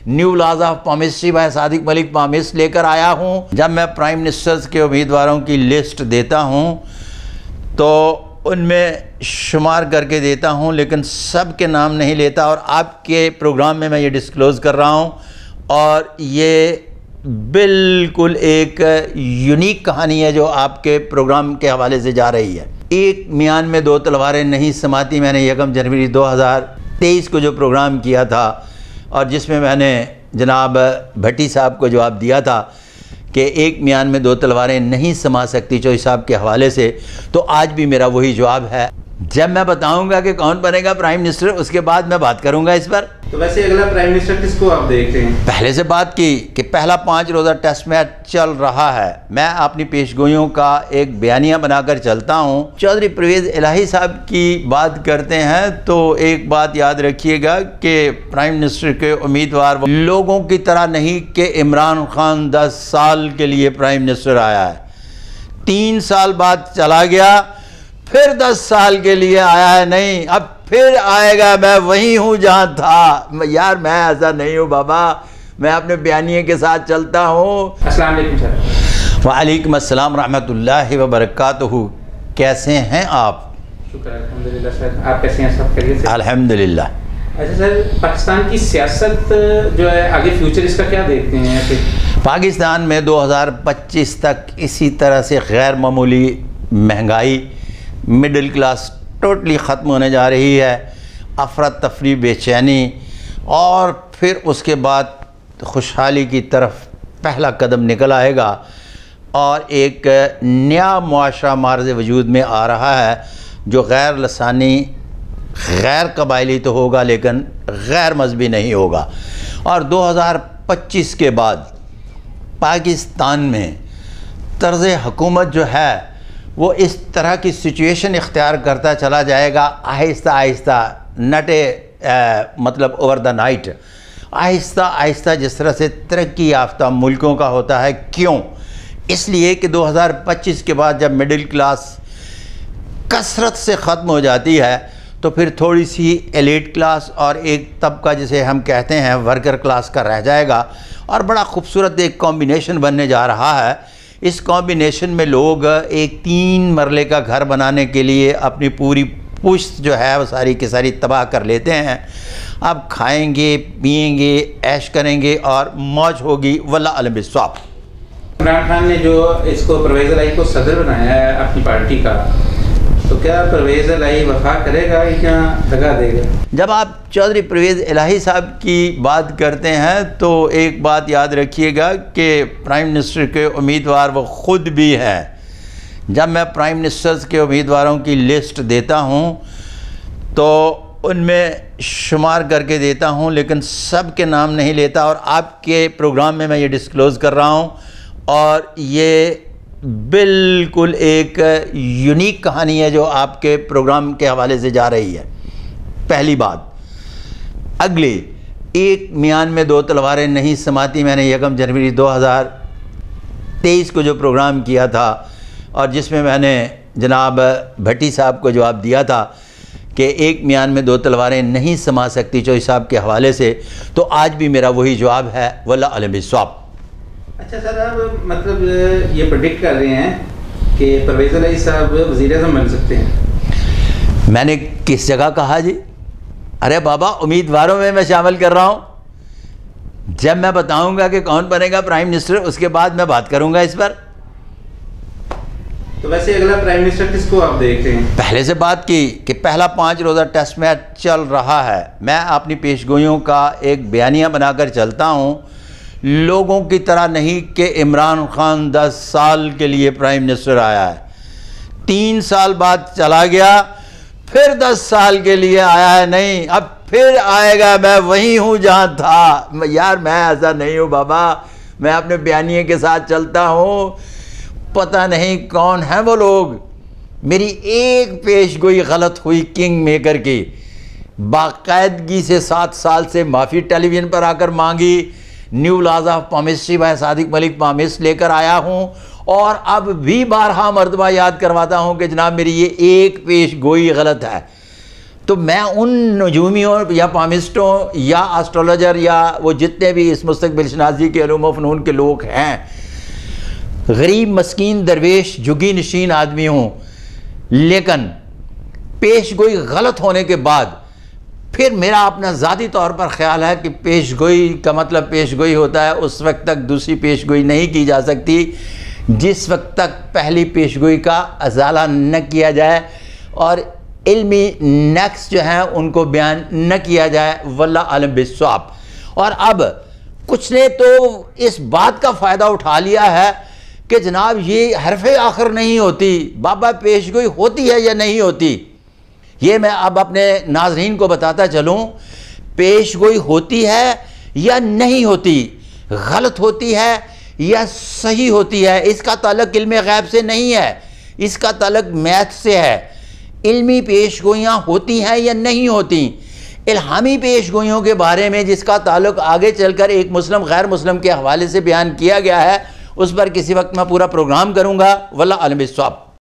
New laws of palmistry by Sadiq Malik palmist लेकर आया हूँ। जब मैं प्राइम मिनिस्टर्स के उम्मीदवारों की लिस्ट देता हूँ तो उनमें शुमार करके देता हूँ, लेकिन सब के नाम नहीं लेता। और आपके प्रोग्राम में मैं ये डिस्क्लोज़ कर रहा हूँ, और ये बिल्कुल एक यूनिक कहानी है जो आपके प्रोग्राम के हवाले से जा रही है। एक मियान में दो तलवारें नहीं समाती, मैंने 1 जनवरी 2023 को जो प्रोग्राम किया था और जिसमें मैंने जनाब भट्टी साहब को जवाब दिया था कि एक मियान में दो तलवारें नहीं समा सकती चौधरी साहब के हवाले से, तो आज भी मेरा वही जवाब है। जब मैं बताऊंगा कि कौन बनेगा प्राइम मिनिस्टर, उसके बाद मैं बात करूंगा इस पर। तो वैसे अगला प्राइम मिनिस्टर किसको आप देखते हैं? पहले से बात की कि पहला 5 रोज़ा टेस्ट मैच चल रहा है। मैं अपनी पेशगोइयों का एक बयानिया बनाकर चलता हूं। चौधरी परवेज़ इलाही साहब की बात करते हैं तो एक बात याद रखिएगा कि प्राइम मिनिस्टर के उम्मीदवार लोगों की तरह नहीं कि इमरान खान 10 साल के लिए प्राइम मिनिस्टर आया है, 3 साल बाद चला गया, फिर 10 साल के लिए आया है, नहीं अब फिर आएगा। मैं वही हूँ जहाँ था यार, मैं ऐसा नहीं हूँ बाबा, मैं अपने बयानिए के साथ चलता हूँ। अस्सलाम वालेकुम सर। वालेकुम अस्सलाम रहमतुल्लाहि व बरकातुहू। कैसे हैं आप? शुक्र अल्हम्दुलिल्लाह सर, आप कैसे हैं? सब खैरियत से? अल्हम्दुलिल्लाह। अच्छा सर, पाकिस्तान की सियासत जो है आगे फ्यूचर इसका क्या देखते हैं फिर? पाकिस्तान में 2025 तक इसी तरह से गैर मामूली महंगाई, मिडिल क्लास टोटली ख़त्म होने जा रही है, अफरा तफरी, बेचैनी, और फिर उसके बाद खुशहाली की तरफ पहला कदम निकल आएगा और एक नया मुआशरा मार्ज़ वजूद में आ रहा है जो गैर लसानी, गैर कबायली तो होगा लेकिन गैर मजहबी नहीं होगा। और 2025 के बाद पाकिस्तान में तर्ज़ हुकूमत जो है वो इस तरह की सिचुएशन इख्तियार करता चला जाएगा, आहिस्ता आहिस्ता, मतलब over the night, Aahista Aahista, जिस तरह से तरक्की याफ्ता मुल्कों का होता है। क्यों? इसलिए कि 2025 के बाद जब मिडिल क्लास कसरत से ख़त्म हो जाती है तो फिर थोड़ी सी एलीट क्लास और एक तबका जिसे हम कहते हैं वर्कर क्लास का रह जाएगा, और बड़ा खूबसूरत एक कॉम्बिनेशन बनने जा रहा है। इस कॉम्बिनेशन में लोग एक 3 मरले का घर बनाने के लिए अपनी पूरी पुश्त जो है वो सारी की सारी तबाह कर लेते हैं। अब खाएंगे, पिएंगे, ऐश करेंगे और मौज होगी, वल्लाह अलम बिस्वाब। इमरान खान ने जो इसको परवेज़ इलाही को सदर बनाया है अपनी पार्टी का, तो क्या परवेज़ इलाही वफा करेगा या दगा देगा? जब आप चौधरी परवेज़ इलाही साहब की बात करते हैं तो एक बात याद रखिएगा कि प्राइम मिनिस्टर के उम्मीदवार वो ख़ुद भी हैं। जब मैं प्राइम मिनिस्टर्स के उम्मीदवारों की लिस्ट देता हूँ तो उनमें शुमार करके देता हूँ, लेकिन सब के नाम नहीं लेता। और आपके प्रोग्राम में मैं ये डिस्क्लोज़ कर रहा हूँ, और ये बिल्कुल एक यूनिक कहानी है जो आपके प्रोग्राम के हवाले से जा रही है। पहली बात, अगले एक मियान में दो तलवारें नहीं समाती, मैंने 1 जनवरी 2023 को जो प्रोग्राम किया था और जिसमें मैंने जनाब भट्टी साहब को जवाब दिया था कि एक मियान में दो तलवारें नहीं समा सकती चौधरी साहब के हवाले से, तो आज भी मेरा वही जवाब है, वल्लाह अलम बिस्वाब। अच्छा सर, आप मतलब ये प्रेडिक्ट कर रहे हैं कि परवेज़ इलाही साहब वज़ीर-ए-आज़म बन सकते हैं? मैंने किस जगह कहा जी? अरे बाबा, उम्मीदवारों में मैं शामिल कर रहा हूँ। जब मैं बताऊंगा कि कौन बनेगा प्राइम मिनिस्टर, उसके बाद मैं बात करूंगा इस पर। तो वैसे अगला प्राइम मिनिस्टर किसको आप देखते हैं? पहले से बात की कि पहला 5 रोज़ा टेस्ट मैच चल रहा है। मैं अपनी पेशगोइयों का एक बयानिया बनाकर चलता हूँ, लोगों की तरह नहीं कि इमरान खान 10 साल के लिए प्राइम मिनिस्टर आया है, 3 साल बाद चला गया, फिर 10 साल के लिए आया है, नहीं अब फिर आएगा। मैं वही हूँ जहाँ था यार, मैं ऐसा नहीं हूँ बाबा, मैं अपने बयानिए के साथ चलता हूँ। पता नहीं कौन है वो लोग, मेरी एक पेशगोई गलत हुई किंग मेकर की, बाकायदगी से 7 साल से माफ़ी टेलीविज़न पर आकर मांगी, new laws of palmistry by Sadiq Malik palmist लेकर आया हूँ, और अब भी 12 मरतबा याद करवाता हूँ कि जनाब मेरी ये एक पेश गोई गलत है। तो मैं उन नजूमियों या पामिस्टों या एस्ट्रोलॉजर या वो जितने भी इस मुस्तकबिल शनासी के उलूम व फ़नून के लोग हैं, गरीब मस्कीन दरवेश झुग्गी नशीन आदमी हों, लेकिन पेशगोई गलत होने के बाद फिर मेरा अपना ज़ाती तौर पर ख्याल है कि पेशगोई का मतलब पेशगोई होता है उस वक्त तक दूसरी पेशगोई नहीं की जा सकती जिस वक्त तक पहली पेशगोई का अजाला न किया जाए और इल्मी नक्स जो हैं उनको बयान न किया जाए। वल्लाह आलम बिस्वाब। और अब कुछ ने तो इस बात का फ़ायदा उठा लिया है कि जनाब ये हरफ़े आखिर नहीं होती, बाबा पेशगोई होती है या नहीं होती। ये मैं अब अपने नाज़रीन को बताता चलूँ, पेशगोई होती है या नहीं होती, गलत होती है या सही होती है, इसका ताल्लुक इल्म गैब से नहीं है, इसका ताल्लुक मैथ से है। इल्मी पेशगोइयाँ होती हैं या नहीं होती। इल्हामी पेशगोइयों के बारे में जिसका ताल्लुक आगे चलकर एक मुस्लिम गैर मुस्लिम के हवाले से बयान किया गया है, उस पर किसी वक्त मैं पूरा प्रोग्राम करूँगा। वल्लाह आलम बिस्वाब।